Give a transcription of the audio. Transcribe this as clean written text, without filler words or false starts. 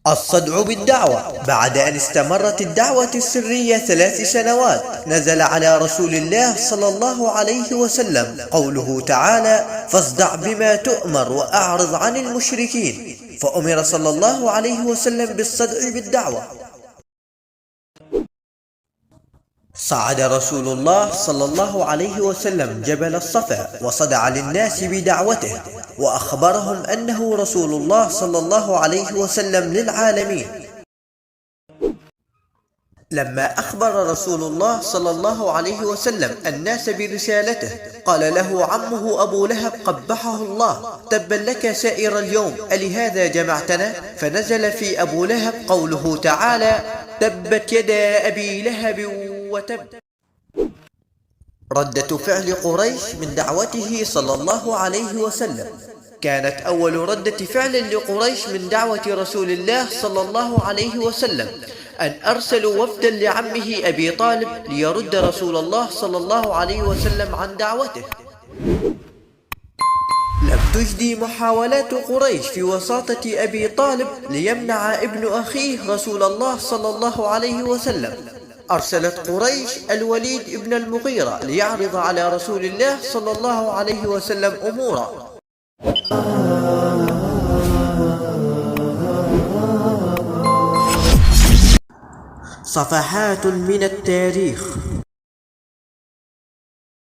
الصدع بالدعوة. بعد أن استمرت الدعوة السرية 3 سنوات، نزل على رسول الله صلى الله عليه وسلم قوله تعالى: فاصدع بما تؤمر وأعرض عن المشركين. فأمر صلى الله عليه وسلم بالصدع بالدعوة. صعد رسول الله صلى الله عليه وسلم جبل الصفا وصدع للناس بدعوته، وأخبرهم أنه رسول الله صلى الله عليه وسلم للعالمين. لما أخبر رسول الله صلى الله عليه وسلم الناس برسالته، قال له عمه أبو لهب قبحه الله: تبا لك سائر اليوم، ألهذا جمعتنا؟ فنزل في أبو لهب قوله تعالى: تبت يدا أبي لهب وتب. ردة فعل قريش من دعوته صلى الله عليه وسلم. كانت أول ردة فعل لقريش من دعوة رسول الله صلى الله عليه وسلم أن أرسلوا وفدا لعمه أبي طالب ليرد رسول الله صلى الله عليه وسلم عن دعوته. لم تجدي محاولات قريش في وساطة أبي طالب ليمنع ابن أخيه رسول الله صلى الله عليه وسلم. أرسلت قريش الوليد ابن المغيرة ليعرض على رسول الله صلى الله عليه وسلم أمورا. صفحات من التاريخ.